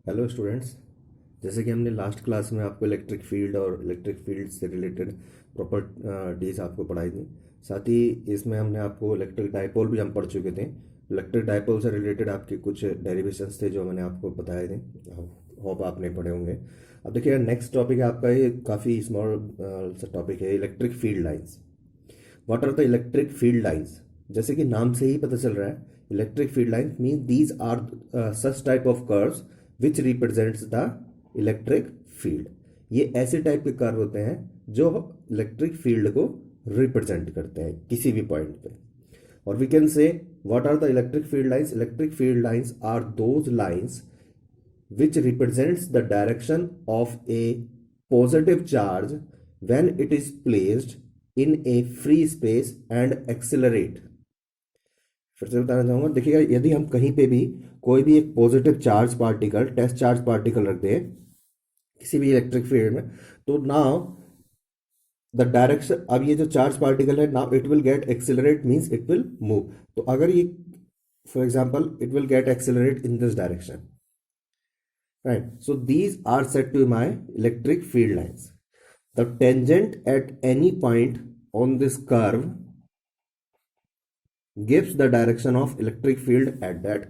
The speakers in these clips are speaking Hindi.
Hello students. जैसे कि हमने लास्ट क्लास में आपको इलेक्ट्रिक फील्ड और इलेक्ट्रिक फील्ड से रिलेटेड प्रॉपर्टीज आपको पढ़ाई थी। साथ ही इसमें हमने आपको इलेक्ट्रिक डाइपोल भी हम पढ़ चुके थे। इलेक्ट्रिक डाइपोल से रिलेटेड आपके कुछ डेरिवेशंस थे जो मैंने आपको बताए थे। होप आपने पढ़े होंगे। अब देखिए नेक्स्ट टॉपिक है आपका, ये काफ़ी स्मॉल सा टॉपिक है, electric field lines. What are the electric field lines? जैसे कि नाम से ही पता चल रहा है, electric field lines mean these are such type of curves which represents the electric field. ये ऐसे टाइप के कर्व होते हैं जो इलेक्ट्रिक फील्ड को रिप्रेजेंट करते हैं किसी भी पॉइंट पे। और we can say what are the electric field lines? Electric field lines are those lines which represents the direction of a positive charge when it is placed in a free space and accelerate। फिर से बताना चाहूंगा, देखिएगा यदि हम कहीं पे भी कोई भी एक positive charge particle, test charge particle रख दें किसी भी इलेक्ट्रिक फील्ड में, तो नाउ द डायरेक्शन, अब ये जो चार्ज पार्टिकल है now it will get accelerate, means it will move. तो अगर ये for example it will get accelerate in this direction, right? So these are set to my electric field lines. The tangent at any point on this curve gives the direction of electric field at that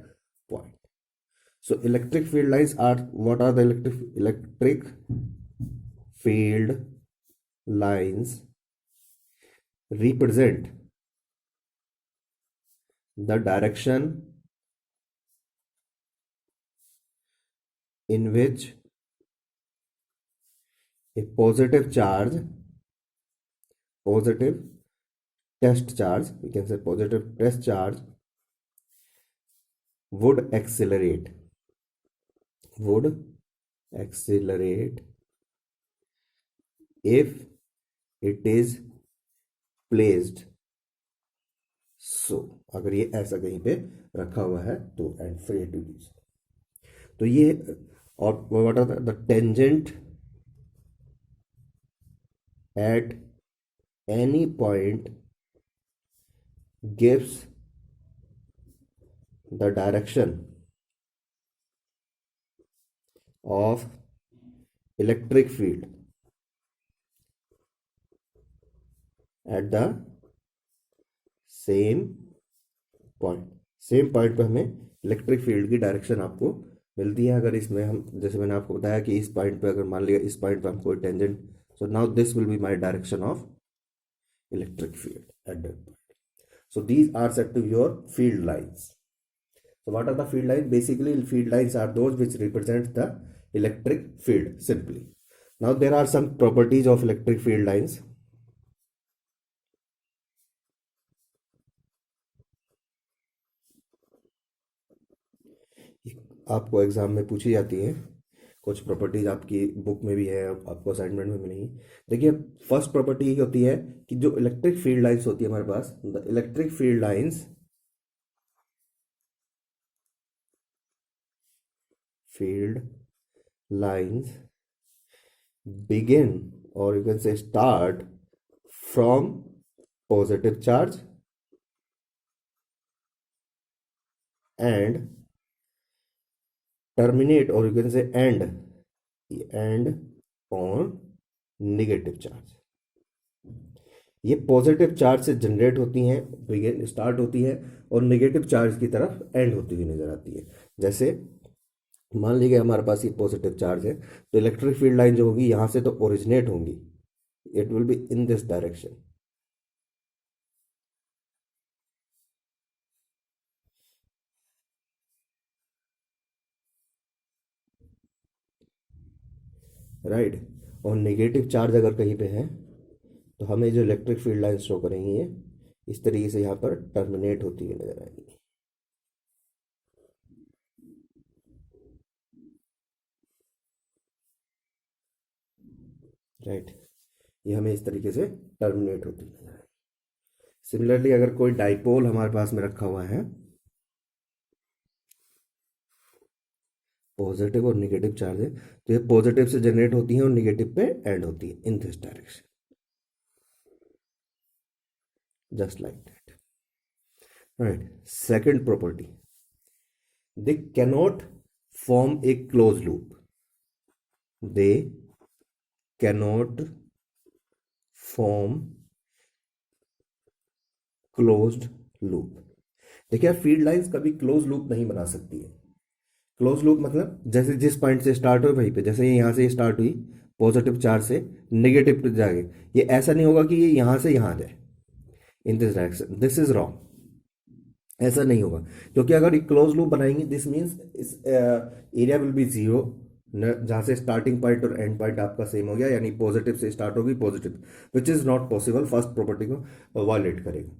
point. So electric field lines are, what are the electric field lines? Represent the direction in which a positive charge, positive test charge, we can say positive test charge would accelerate if it is placed so। अगर ये ऐसा कहीं पे रखा हुआ है तो एंड फ्री टू यूज, तो ये, और what are the tangent at any point gives the direction of electric field at the same point. Same point पे हमें इलेक्ट्रिक फील्ड की डायरेक्शन आपको मिलती है। अगर इसमें हम, जैसे मैंने आपको बताया कि इस पॉइंट पे अगर मान लिया इस पॉइंट पे हम कोई tangent, so now this will be my direction of electric field at that point. So these are set to your field lines. So what are the field lines? Basically, field lines are those which represent the electric field simply. Now there are some properties of electric field lines. आपको एग्जाम में पूछी जाती है, कुछ प्रॉपर्टीज आपकी बुक में भी है, आपको असाइनमेंट में मिलेंगी। देखिए फर्स्ट प्रॉपर्टी ये होती है कि जो इलेक्ट्रिक फील्ड लाइंस होती है हमारे पास, the electric field lines field lines begin, or you can say start from positive charge and terminate, or you can say end on negative charge। ये पॉजिटिव चार्ज से जनरेट होती हैं, बिगिन स्टार्ट होती है, और नेगेटिव चार्ज की तरफ एंड होती हुई नजर आती है। जैसे मान लीजिए हमारे पास ये पॉजिटिव चार्ज है, तो इलेक्ट्रिक फील्ड लाइन जो होगी यहां से तो ओरिजिनेट होंगी, it will be in this direction. Right. और नेगेटिव चार्ज अगर कहीं पे है तो हमें जो इलेक्ट्रिक फील्ड लाइन शो करेंगी ये इस तरीके से यहाँ पर टर्मिनेट होती हुई नजर आएंगी। राइट, ये हमें इस तरीके से टर्मिनेट होती हुई नजर आएगी। सिमिलरली अगर कोई डाइपोल हमारे पास में रखा हुआ है, पॉजिटिव और नेगेटिव चार्ज है, तो ये पॉजिटिव से जनरेट होती है और नेगेटिव पे एंड होती है इन this direction, just like that. Right, second property, they cannot form a closed loop. They cannot form closed loop. देखिए फील्ड लाइंस कभी क्लोज लूप नहीं बना सकती है. क्लोज लूप मतलब जैसे जिस पॉइंट से स्टार्ट हुई वहीं पे, जैसे ये यहाँ से स्टार्ट हुई पॉजिटिव चार्ज से नेगेटिव पे जाएगी, ये ऐसा नहीं होगा कि ये यहाँ से यहाँ जाए in this direction. This is wrong. ऐसा नहीं होगा, क्योंकि अगर क्लोज लूप बनाएंगे दिस मीन्स इस एरिया विल बी जीरो, जहाँ से स्टार्टिंग पॉइंट और एंड पॉइंट आपका सेम हो गया, यानी पॉजिटिव से स्टार्ट होगी positive, which is not possible. First property को वायलेट करेगा.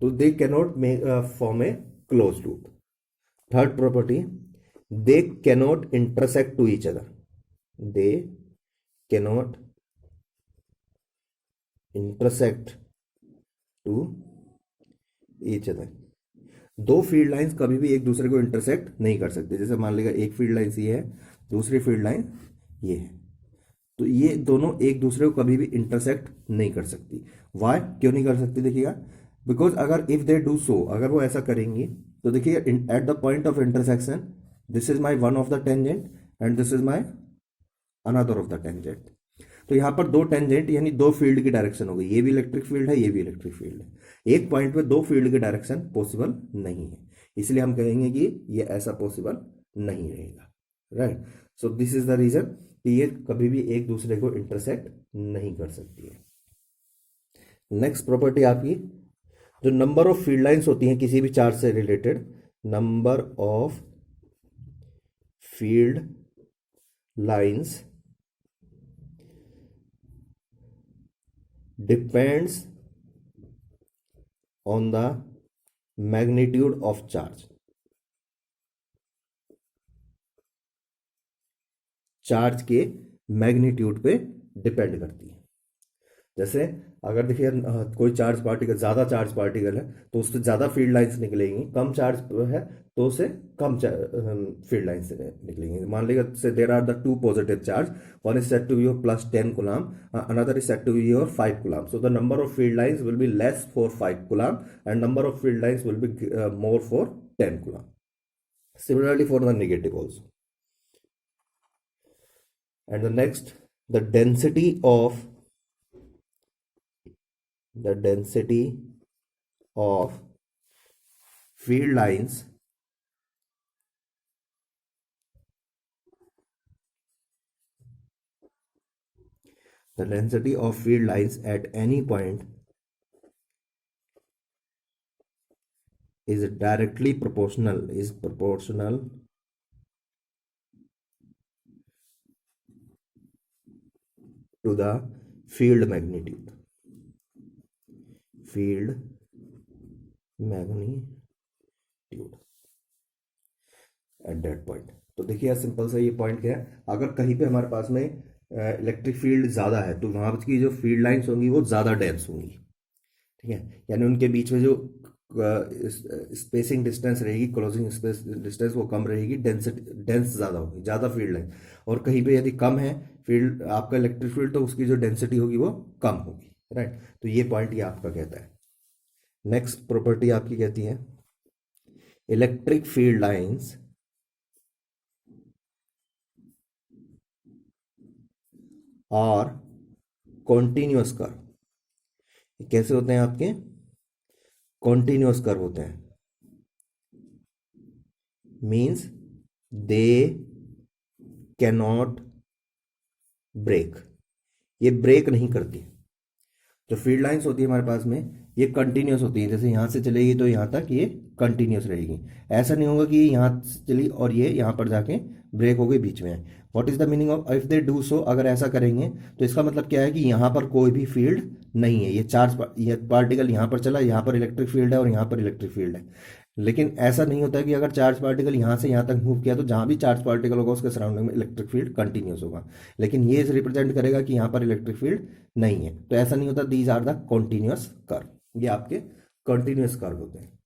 तो they cannot make form a close loop. Third property, they cannot intersect to each other. They cannot intersect to each other. दो फील्ड लाइंस कभी भी एक दूसरे को इंटरसेक्ट नहीं कर सकते. जैसे मान लीजिए एक फील्ड लाइन ये है, दूसरी फील्ड लाइन ये है, तो ये दोनों एक दूसरे को कभी भी इंटरसेक्ट नहीं कर सकती. वाई, क्यों नहीं कर सकती? देखिएगा, बिकॉज अगर इफ दे डू सो, अगर वो ऐसा करेंगी तो देखिए at the point of intersection this is my one of the tangent and this is my another of the tangent. तो यहाँ पर दो टेंजेंट यानी दो फील्ड की डायरेक्शन हो गई. ये भी इलेक्ट्रिक फील्ड है, ये भी इलेक्ट्रिक फील्ड है. एक पॉइंट पे दो फील्ड की डायरेक्शन पॉसिबल नहीं है, इसलिए हम कहेंगे कि ये ऐसा पॉसिबल नहीं रहेगा. Right. So this is the reason कि ये कभी भी एक दूसरे को इंटरसेक्ट नहीं कर सकती है. नेक्स्ट प्रॉपर्टी आपकी, जो नंबर ऑफ फील्ड लाइंस होती हैं किसी भी चार्ज से related, number of field lines depends on the magnitude of charge. Charge के मैग्नीट्यूड पे डिपेंड करती है. जैसे अगर देखिए कोई चार्ज पार्टिकल, ज़्यादा चार्ज पार्टिकल है तो उससे ज़्यादा फील्ड लाइंस निकलेंगी. कम चार्ज है तो उससे कम फील्ड लाइंस निकलेंगी. मान लीजिए say there are the two positive charge, one is set to be your plus 10 coulomb, another is set to be your 5 coulomb. So the number of field lines will be less for 5 coulomb and number of field lines will be more for 10 coulomb. Similarly for the negative also. And the next, the density of field lines at any point is directly proportional to the field magnitude. At that point. तो देखिए सिंपल सा ये पॉइंट क्या है, अगर कहीं पे हमारे पास में इलेक्ट्रिक फील्ड ज़्यादा है तो वहाँ की जो फील्ड लाइंस होंगी वो ज़्यादा डेंस होंगी. ठीक है, यानी उनके बीच में जो स्पेसिंग डिस्टेंस रहेगी, क्लोजिंग स्पेस डिस्टेंस वो कम रहेगी, डेंस ज़्यादा होगी, ज़्यादा फील्ड लाइन. और कहीं पे यदि कम है फील्ड आपका इलेक्ट्रिक फील्ड तो उसकी जो डेंसिटी होगी वो कम होगी. राइट. तो ये पॉइंट ये आपका कहता है. नेक्स्ट प्रॉपर्टी आपकी कहती है इलेक्ट्रिक फील्ड लाइंस और कॉन्टिन्यूअस कर्व. कैसे होते हैं आपके? कॉन्टिन्यूअस कर्व होते हैं. Means they can not break. ये ब्रेक नहीं करती. जो फील्ड लाइंस होती है हमारे पास में ये कंटिन्यूस होती है. जैसे यहाँ से चलेगी तो यहाँ तक ये कंटिन्यूस रहेगी. ऐसा नहीं होगा कि यहाँ से चली और ये यहाँ पर जाके ब्रेक हो गई बीच में. What is the meaning of if they do so? अगर ऐसा करेंगे तो इसका मतलब क्या है कि यहाँ पर कोई भी फील्ड नहीं है. ये पार्टिकल यहाँ पर चला, यहाँ पर इलेक्ट्रिक फील्ड है और यहाँ पर इलेक्ट्रिक फील्ड है. लेकिन ऐसा नहीं होता है कि अगर चार्ज पार्टिकल यहाँ से यहाँ तक मूव किया तो जहाँ भी चार्ज पार्टिकल होगा उसके सराउंडिंग में इलेक्ट्रिक फील्ड कंटिन्यूस होगा. लेकिन ये रिप्रेजेंट करेगा कि यहाँ पर इलेक्ट्रिक फील्ड नहीं है. तो ऐसा नहीं होता. These are the continuous curve. ये आपके कॉन्टिन्यूस कर्व होते हैं.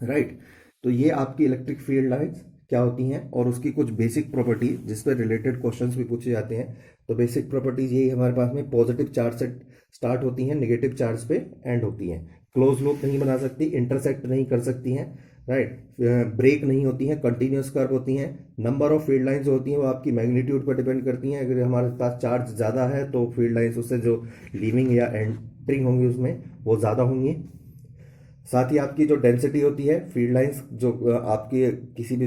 राइट. तो ये आपकी इलेक्ट्रिक फील्ड लाइंस क्या होती हैं और उसकी कुछ बेसिक प्रॉपर्टी जिस पर रिलेटेड क्वेश्चंस भी पूछे जाते हैं. तो बेसिक प्रॉपर्टीज यही हमारे पास में पॉजिटिव चार्ज से स्टार्ट होती हैं, नेगेटिव चार्ज पे एंड होती हैं. क्लोज लूप नहीं बना सकती, इंटरसेक्ट नहीं कर सकती हैं, राइट। ब्रेक नहीं होती हैं, कंटिन्यूस कर्व होती हैं। नंबर ऑफ फील्ड लाइंस होती हैं वो आपकी मैग्नीट्यूड पर डिपेंड करती हैं। अगर हमारे पास चार्ज ज़्यादा है तो फील्ड लाइंस उससे जो लीविंग या एंटरिंग होंगी उसमें वो ज़्यादा होंगी। साथ ही आपकी जो डेंसिटी होती है फील्ड लाइंस जो आपकी किसी भी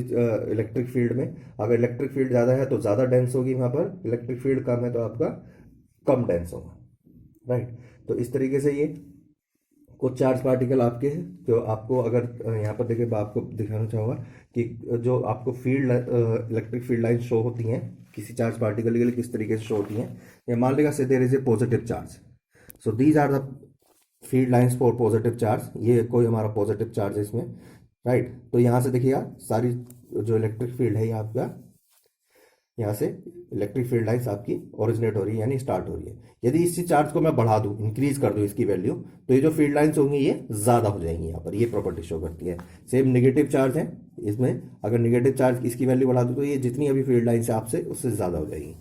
इलेक्ट्रिक फील्ड में, अगर इलेक्ट्रिक फील्ड ज़्यादा है तो ज़्यादा डेंस होगी वहाँ पर, इलेक्ट्रिक फील्ड कम है तो आपका कम डेंस होगा, राइट। तो इस तरीके से ये कुछ चार्ज पार्टिकल आपके हैं। तो आपको अगर यहाँ पर देखिए मैं आपको दिखाना चाहूँगा कि जो आपको field electric field line show होती हैं किसी चार्ज पार्टिकल के लिए किस तरीके से शो होती हैं। ये मान लेगा say there is a positive charge, so these are the field lines for positive charge. ये कोई हमारा पॉजिटिव चार्ज है इसमें, राइट। तो यहाँ से देखिएगा सारी जो इलेक्ट्रिक फील्ड है ये आपका यहाँ से इलेक्ट्रिक फील्ड लाइंस आपकी ओरिजिनेट हो रही है यानी स्टार्ट हो रही है। यदि इसी चार्ज को मैं बढ़ा दूं, इंक्रीज कर दूं इसकी वैल्यू, तो ये जो फील्ड लाइंस होंगी ये ज़्यादा हो जाएंगी। यहाँ पर ये प्रॉपर्टी शो करती है। सेम नेगेटिव चार्ज है इसमें, अगर नेगेटिव चार्ज इसकी वैल्यू बढ़ा दूं तो ये जितनी अभी फील्ड लाइन्स है आपसे उससे ज़्यादा हो जाएगी,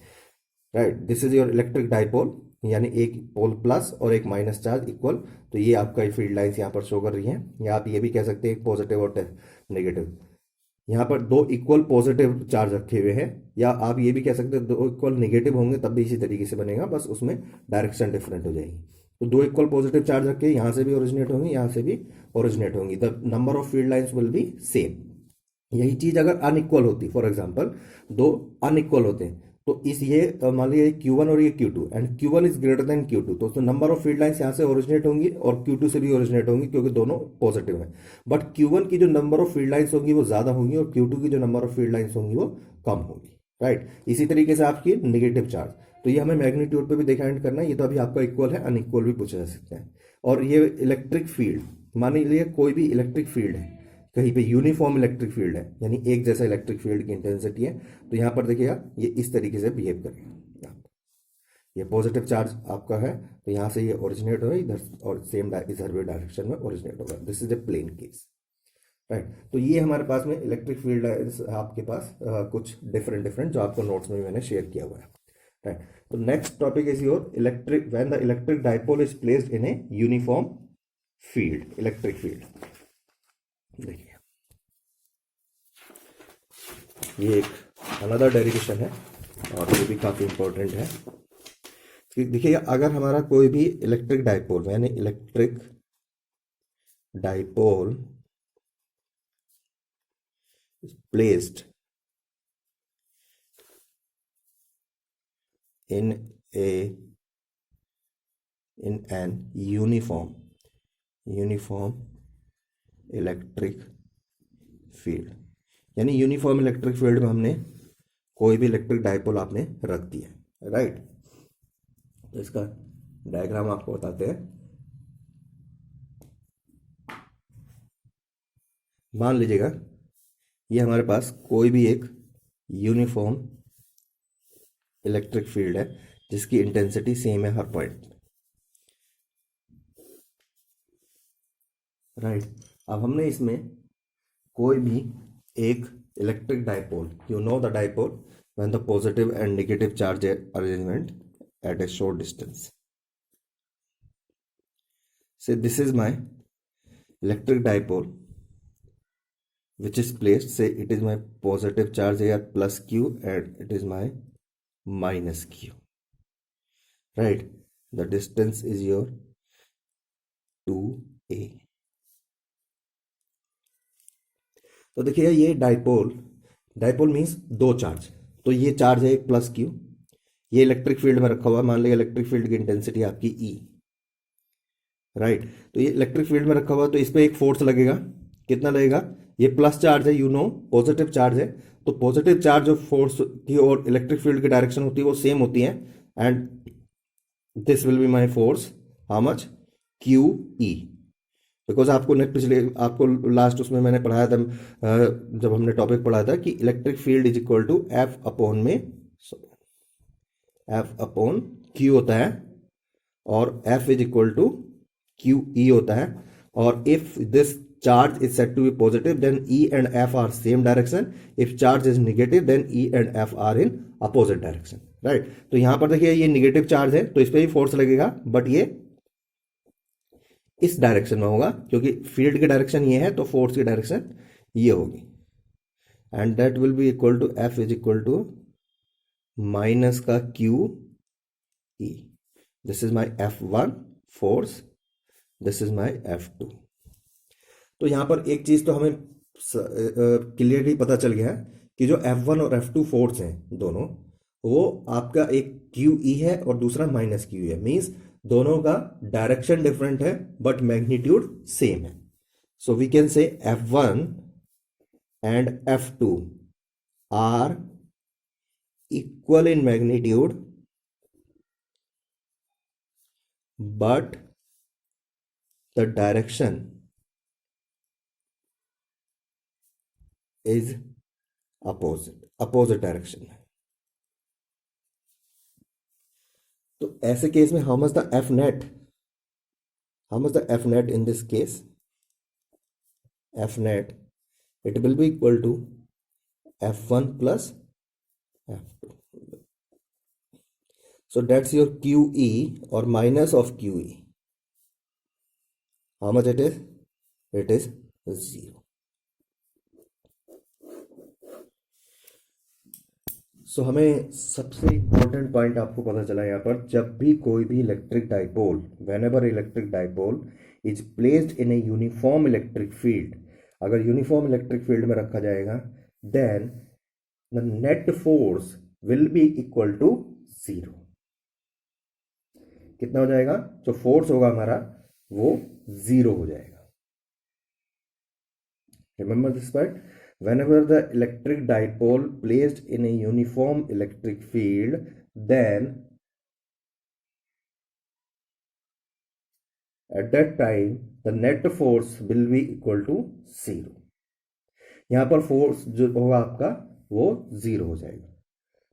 right. This is your electric dipole, यानी एक पोल प्लस और एक माइनस चार्ज इक्वल। तो ये आपका फील्ड लाइन्स यहाँ पर शो कर रही हैं। या आप ये भी कह सकते हैं पॉजिटिव और नेगेटिव। यहाँ पर दो इक्वल पॉजिटिव चार्ज रखे हुए हैं, या आप ये भी कह सकते हैं दो इक्वल नेगेटिव होंगे तब भी इसी तरीके से बनेगा, बस उसमें डायरेक्शन डिफरेंट हो जाएगी। तो दो इक्वल पॉजिटिव चार्ज रखे, यहाँ से भी ओरिजिनेट होंगी यहाँ से भी ओरिजिनेट होंगी, the number of field lines will be same. यही चीज अगर अनइक्वल होती, फॉर एग्जाम्पल दो अनइक्वल होते हैं तो इस ये मान लीजिए Q1 और ये Q2 and Q1 is greater than Q2, तो नंबर ऑफ फील्ड लाइंस यहाँ से ओरिजिनेट होंगी और Q2 से भी ओरिजिनेट होंगी क्योंकि दोनों पॉजिटिव हैं। बट Q1 की जो नंबर ऑफ फील्ड लाइंस होंगी वो ज्यादा होंगी और Q2 की जो नंबर ऑफ फील्ड लाइंस होंगी वो कम होगी, राइट। इसी तरीके से आपकी नेगेटिव चार्ज, तो ये हमें मैग्नीट्यूड पे भी डिफाइन करना है। ये तो अभी आपका इक्वल है, अनइक्वल भी पूछा जा सकता है। और ये इलेक्ट्रिक फील्ड, मान लीजिए कोई भी इलेक्ट्रिक फील्ड है कहीं पे, यूनिफॉर्म इलेक्ट्रिक फील्ड है यानी एक जैसा इलेक्ट्रिक फील्ड की इंटेंसिटी है, तो यहाँ पर देखिएगा ये इस तरीके से बिहेव करेगा। ये पॉजिटिव चार्ज आपका है तो यहाँ से ये ओरिजिनेट होगा इधर और सेम इधर भी डायरेक्शन में ओरिजिनेट होगा। This is a plane case, right. तो ये हमारे पास में इलेक्ट्रिक फील्ड आपके पास कुछ डिफरेंट जो आपको नोट्स में मैंने शेयर किया हुआ है, राइट। तो next topic is your electric when the electric dipole is placed in a uniform field, electric field. देखिए ये एक अनदर डेरिवेशन है और ये भी काफ़ी इंपॉर्टेंट है। देखिएगा अगर हमारा कोई भी इलेक्ट्रिक डाइपोल यानी electric dipole placed in an uniform electric field, यानी यूनिफॉर्म इलेक्ट्रिक फील्ड में हमने कोई भी इलेक्ट्रिक डाइपोल आपने रख दिया, राइट। तो इसका डायग्राम आपको बताते हैं। मान लीजिएगा ये हमारे पास कोई भी एक यूनिफॉर्म इलेक्ट्रिक फील्ड है जिसकी इंटेंसिटी सेम है हर पॉइंट, राइट। अब हमने इसमें कोई भी एक electric dipole, you know the dipole when the positive and negative charge arrangement at a short distance. Say this is my electric dipole which is placed, say it is my positive charge here plus Q and it is my minus Q, right. The distance is your 2a. तो देखिए ये डाइपोल मीन्स दो चार्ज, तो ये चार्ज है एक प्लस Q, ये इलेक्ट्रिक फील्ड में रखा हुआ है। मान लिया इलेक्ट्रिक फील्ड की इंटेंसिटी आपकी E, राइट। तो ये इलेक्ट्रिक फील्ड में रखा हुआ है तो इस पर एक फोर्स लगेगा, कितना लगेगा, ये प्लस चार्ज है, यू नो पॉजिटिव चार्ज है, तो पॉजिटिव चार्ज जो फोर्स की और इलेक्ट्रिक फील्ड की डायरेक्शन होती है वो सेम होती है and this will be my force how much QE, because आपको ने पिछले आपको लास्ट उसमें मैंने पढ़ाया था जब हमने टॉपिक पढ़ाया था कि electric field is equal to F upon Q होता है और F is equal to QE होता है। और if this charge is set to be positive then E and F are same direction, if charge is negative then E and F are in opposite direction, right. तो यहां पर देखिए ये नेगेटिव चार्ज है तो इस पर भी फोर्स लगेगा, बट ये इस डायरेक्शन में होगा क्योंकि फील्ड की डायरेक्शन ये है तो फोर्स की डायरेक्शन ये होगी, and that will be equal to F is equal to minus का Q E. This is my F1 force, this is my F2. तो यहाँ पर एक चीज तो हमें क्लियरली पता चल गया है कि जो F1 और F2 फोर्स हैं दोनों, वो आपका एक QE है और दूसरा माइनस QE है. मीन्स दोनों का डायरेक्शन डिफरेंट है बट मैग्नीट्यूड सेम है. So we can say F1 and F2 are equal in magnitude but the direction is opposite direction. तो ऐसे केस में how much the F net in this case? F net, it will be equal to F1 plus F2. So that's your QE or minus of QE. How much it is? It is 0. सो हमें सबसे इम्पोर्टेंट पॉइंट आपको पता चला यहाँ पर, जब भी कोई भी electric dipole, whenever electric dipole is placed in a uniform electric field, अगर यूनिफॉर्म इलेक्ट्रिक फील्ड में रखा जाएगा, then the net force will be equal to 0. कितना हो जाएगा? जो फोर्स होगा हमारा वो 0 हो जाएगा. Remember this part. Whenever the electric dipole placed in a uniform electric field, then at that time the net force will be equal to 0. यहां पर फोर्स जो होगा आपका वो 0 हो जाएगा.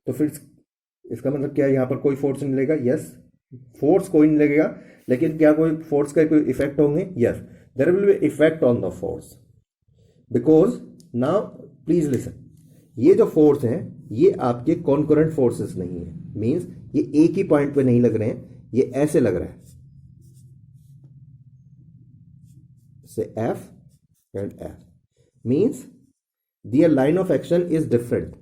तो फिर इसका मतलब क्या है? यहां पर कोई फोर्स नहीं लगेगा. यस, फोर्स कोई नहीं लगेगा, लेकिन क्या कोई फोर्स का कोई इफेक्ट होंगे? Yes, there will be effect on the force, because now please listen, ये जो फोर्स हैं ये आपके कॉन्करेंट फोर्सेस नहीं है. मींस ये एक ही पॉइंट पे नहीं लग रहे हैं, ये ऐसे लग रहा है, say F and F. Means their line of action is different.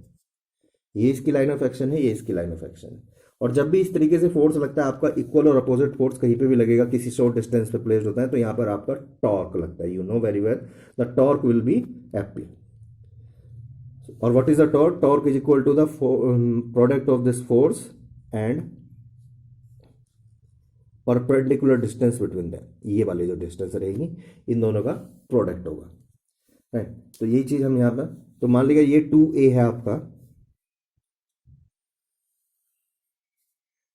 ये इसकी लाइन ऑफ एक्शन है, ये इसकी लाइन ऑफ एक्शन है. और जब भी इस तरीके से फोर्स लगता है, आपका इक्वल और अपोजिट फोर्स कहीं पे भी लगेगा, किसी शॉर्ट डिस्टेंस पे प्लेस्ड होता है, तो यहां पर आपका टॉर्क लगता है. You know very well, the torque will be Fp. और what is the torque? Torque is equal to the product of this force and perpendicular distance between them. ये वाली जो डिस्टेंस रहेगी, इन दोनों का प्रोडक्ट होगा. राइट. तो यही चीज हम यहां पर, तो मान लीजिए ये 2a है आपका,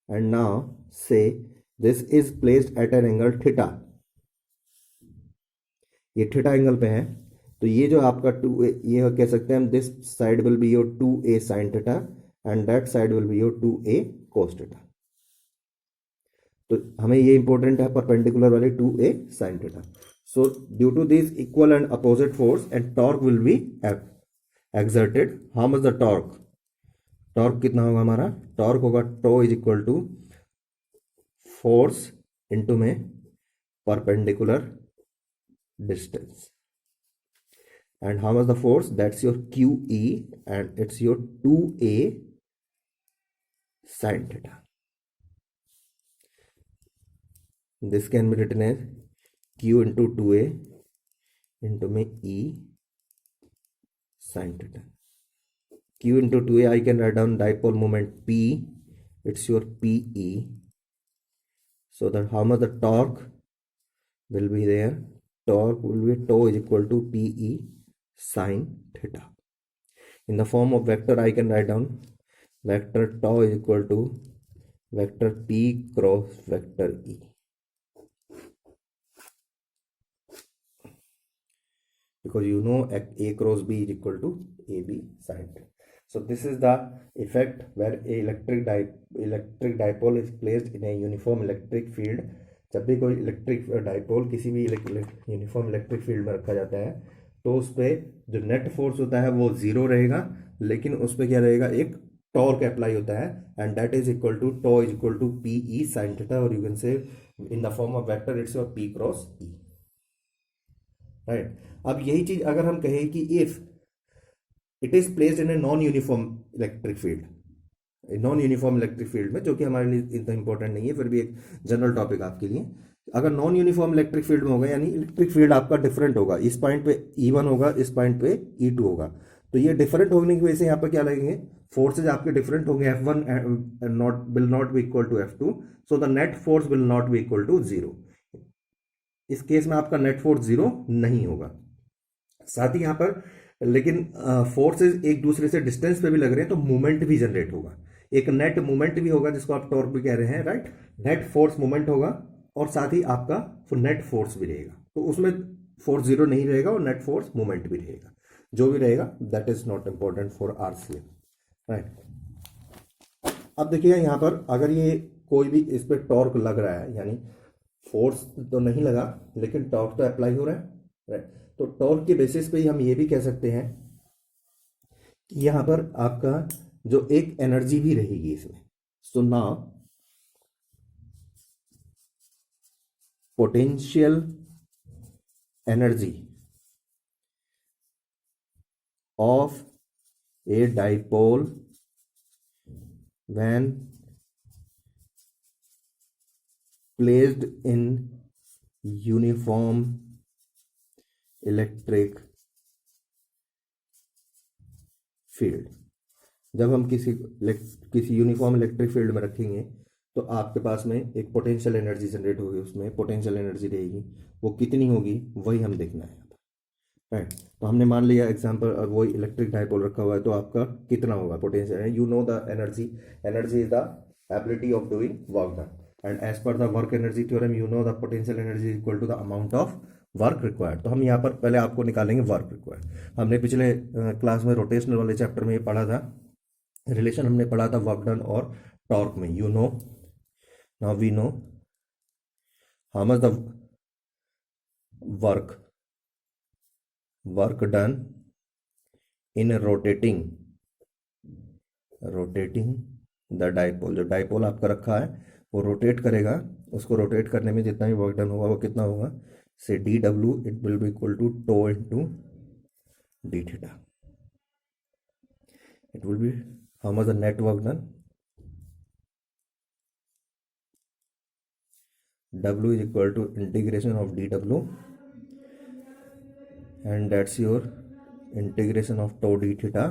and now say this is placed at an angle theta. ये थीटा एंगल पे है, तो ये जो आपका 2a, ये कह सकते हैं हम, this side will be your 2a sin theta and that side will be your 2a cos theta. तो हमें ये इंपॉर्टेंट है, परपेंडिकुलर वाले 2a sin theta. So due to this equal and opposite force and torque will be exerted. How much the torque? Torque कितना होगा हमारा? टॉर्क होगा tau is equal to force into में perpendicular distance. And how much the force? That's your QE and it's your 2a sin theta. This can be written as Q into 2a into में E sin theta. Q into 2a, I can write down dipole moment P. It's your PE. So that how much the torque will be there? Torque will be tau is equal to PE sin theta. In the form of vector, I can write down vector tau is equal to vector P cross vector E. Because you know A cross B is equal to AB sin theta. So this is the effect where a electric dipole is placed in a uniform electric field. जब भी कोई इलेक्ट्रिक डाइपोल किसी भी यूनिफॉर्म इलेक्ट्रिक फील्ड में रखा जाता है, तो उस पर जो नेट फोर्स होता है वो 0 रहेगा, लेकिन उस पर क्या रहेगा? एक टॉर्क अप्लाई होता है, and that is equal to tau is equal to PE sin theta, और you can say in the form of vector it's your P cross E. Right. अब यही चीज अगर हम कहें कि if it is placed in a non uniform electric field, non uniform electric field में, जो कि हमारे लिए इतना इंपॉर्टेंट नहीं है, फिर भी एक जनरल टॉपिक आपके लिए, अगर नॉन यूनिफॉर्म इलेक्ट्रिक फील्ड में होगा यानी इलेक्ट्रिक फील्ड आपका डिफरेंट होगा, इस पॉइंट पे E1 होगा, इस पॉइंट पे E2 होगा, तो ये डिफरेंट होने की वजह से यहाँ पर क्या लगेंगे, फोर्सेज आपके डिफरेंट होंगे, F1 not will not be equal to F2, so the net force will not be equal to zero. इस केस में आपका नेट फोर्स जीरो नहीं होगा। साथ ही यहाँ पर लेकिन फोर्सेज एक दूसरे से डिस्टेंस पे भी लग रहे हैं तो मूवमेंट भी जनरेट होगा, एक नेट मूवमेंट भी होगा जिसको आप टॉर्क भी कह रहे हैं, राइट। नेट फोर्स मूवमेंट होगा और साथ ही आपका नेट फोर्स भी रहेगा, तो उसमें फोर्स जीरो नहीं रहेगा और नेट फोर्स मूवमेंट भी रहेगा, जो भी रहेगा that is not important for RCM, right. अब देखिएगा यहाँ पर अगर ये कोई भी इस पर टॉर्क लग रहा है, यानी फोर्स तो नहीं लगा लेकिन टॉर्क तो अप्लाई हो रहा है, राइट। तो टॉर्क के बेसिस पे ही हम ये भी कह सकते हैं कि यहां पर आपका जो एक एनर्जी भी रहेगी इसमें, so now potential energy of a dipole when placed in uniform electric field, जब हम किसी यूनिफॉर्म इलेक्ट्रिक फील्ड में रखेंगे तो आपके पास में एक पोटेंशियल एनर्जी जनरेट होगी, उसमें पोटेंशियल एनर्जी रहेगी, वो कितनी होगी वही हम देखना है, राइट। तो हमने मान लिया एग्जांपल वही इलेक्ट्रिक डाइपोल रखा हुआ है, तो आपका कितना होगा potential, you know the energy, energy is the ability of doing work done, and as per the work energy theorem you know the potential energy equal to the amount of work required. तो हम यहाँ पर पहले आपको निकालेंगे वर्क रिक्वायर्ड। हमने पिछले क्लास में रोटेशनल वाले चैप्टर में ये पढ़ा था, रिलेशन हमने पढ़ा था वर्क डन और टॉर्क में, you know now we know how much the work done in rotating the dipole. जो डाइपोल आपका रखा है वो रोटेट करेगा, उसको रोटेट करने में जितना भी वर्क डन होगा वो कितना होगा, say dw it will be equal to tau into d theta. It will be how much the net work done, w is equal to integration of dw and that's your integration of tau d theta.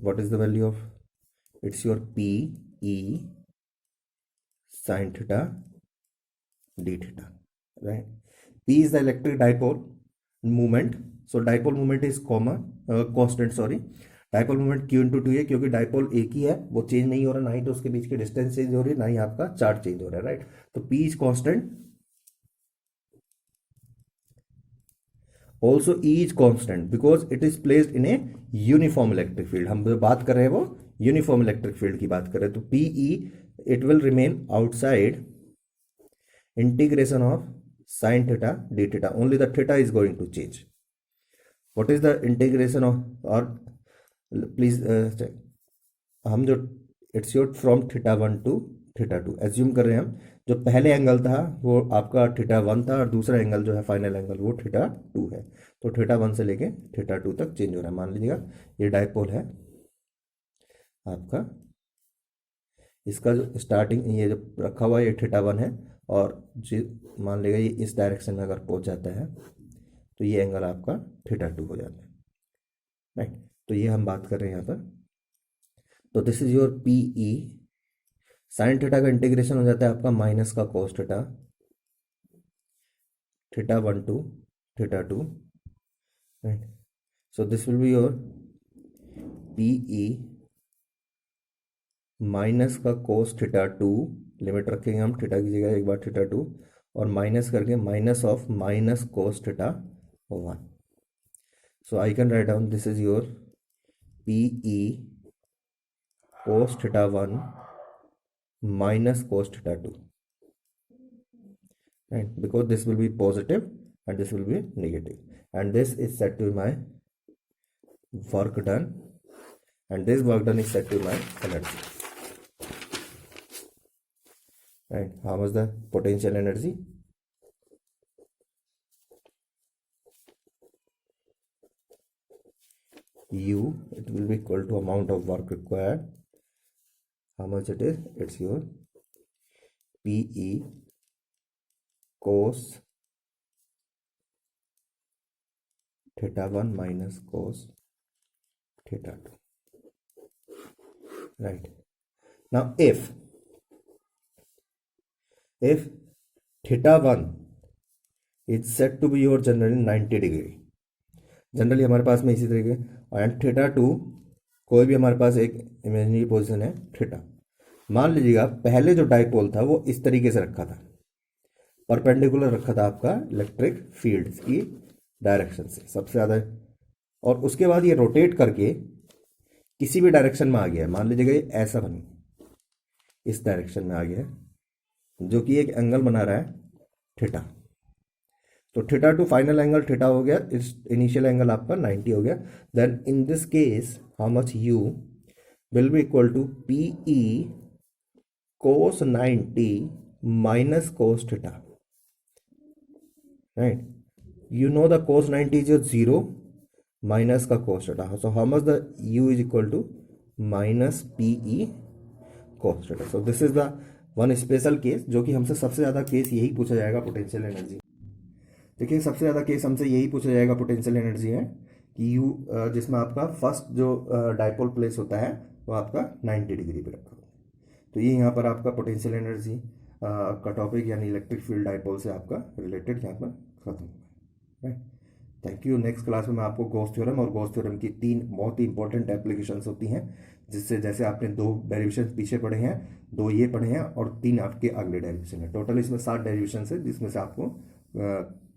What is the value of, it's your p e sin theta d theta, right. P is the electric dipole moment, so dipole moment is constant, sorry, dipole moment Q into two है, क्योंकि डाइपोल एक ही है, वो चेंज नहीं हो रहा, ना ही तो उसके बीच की डिस्टेंस चेंज हो रही है, ना ही आपका चार्ज चेंज हो रहा है, राइट। तो P is constant, also E is constant because it is placed in a uniform electric field. हम जो बात कर रहे हैं वो यूनिफॉर्म इलेक्ट्रिक फील्ड की बात कर रहे हैं, तो PE it will remain outside integration of sine theta D theta, only the theta is going to change. What is the integration of, और प्लीज हम जो it's your from θ1 to θ2 assume कर रहे हैं हम, जो पहले एंगल था वो आपका θ1 था और दूसरा एंगल जो है फाइनल एंगल वो θ2 है, तो θ1 से लेके θ2 तक चेंज हो रहा है। मान लीजिएगा ये डाइपोल है आपका, इसका जो स्टार्टिंग ये जो रखा हुआ है ये θ1 है, और जो मान लीजिएगा ये इस डायरेक्शन में अगर पहुंच जाता है तो ये एंगल आपका θ2 हो जाता है, राइट। तो ये हम बात कर रहे हैं यहाँ पर, तो this is your PE, sine theta का इंटीग्रेशन हो जाता है आपका माइनस का cos theta, θ1 to θ2, right. So this will be your PE minus का cos θ2, लिमिट रखेंगे हम थीटा की जगह एक बार θ2, और माइनस करके minus of minus cos θ1। So I can write down this is your PE cos θ1 minus cos θ2, right, because this will be positive and this will be negative, and this is set to my work done and this work done is set to my energy, right? How much the potential energy? U, it will be equal to amount of work required. How much it is? It's your PE cos theta 1 minus cos theta 2, right? Now if theta 1 is said to be your generally 90 degree, generally हमारे पास में इसी तरीके, एंड थीटा 2 कोई भी हमारे पास एक इमेजिनरी पोजीशन है थीटा। मान लीजिएगा पहले जो डाइपोल था वो इस तरीके से रखा था, परपेंडिकुलर रखा था आपका इलेक्ट्रिक फील्ड की डायरेक्शन से सबसे ज़्यादा, और उसके बाद ये रोटेट करके किसी भी डायरेक्शन में आ गया है। मान लीजिएगा ये ऐसा बनी, इस डायरेक्शन में आ गया है, जो कि एक एंगल बना रहा है थीटा। तो theta two final angle theta हो गया, इस इनिशियल एंगल आपका 90 हो गया। Then in this case how much you will be equal to PE cos 90 minus cos theta, right? You know the cos 90 is your 0 minus का cos theta, so how much the you is equal to minus PE cos theta. So this is the one special case, जो कि हमसे सबसे ज़्यादा केस यही पूछा जाएगा पोटेंशियल एनर्जी। देखिए सबसे ज़्यादा केस हमसे यही पूछा जाएगा पोटेंशियल एनर्जी है कि यू, जिसमें आपका फर्स्ट जो डाइपोल प्लेस होता है वो आपका 90 डिग्री पे रखा होगा। तो ये यहाँ पर आपका पोटेंशियल एनर्जी का टॉपिक यानी इलेक्ट्रिक फील्ड डाइपोल से आपका रिलेटेड यहाँ पर खत्म हुआ है। Thank you. नेक्स्ट क्लास में मैं आपको गॉस थ्योरम और गॉस थ्योरम की 3 बहुत ही इंपॉर्टेंट एप्लीकेशंस होती हैं, जिससे जैसे आपने 2 डेरिवेशन पीछे पढ़े हैं, 2 ये पढ़े हैं और 3 आपके अगले डेरिवेशन है। टोटल इसमें 7 डेरिवेशन है, जिसमें से आपको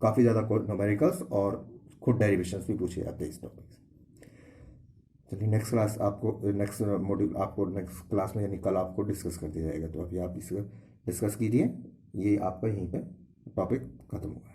काफ़ी ज़्यादा न्यूमेरिकल्स और खुद डेरिवेशंस भी पूछे जाते हैं इस टॉपिक से। चलिए नेक्स्ट क्लास आपको, नेक्स्ट मॉड्यूल आपको नेक्स्ट क्लास में यानी कल आपको डिस्कस कर दिया जाएगा। तो अभी आप इसको डिस्कस कीजिए, ये आपका यहीं पे टॉपिक खत्म हुआ है।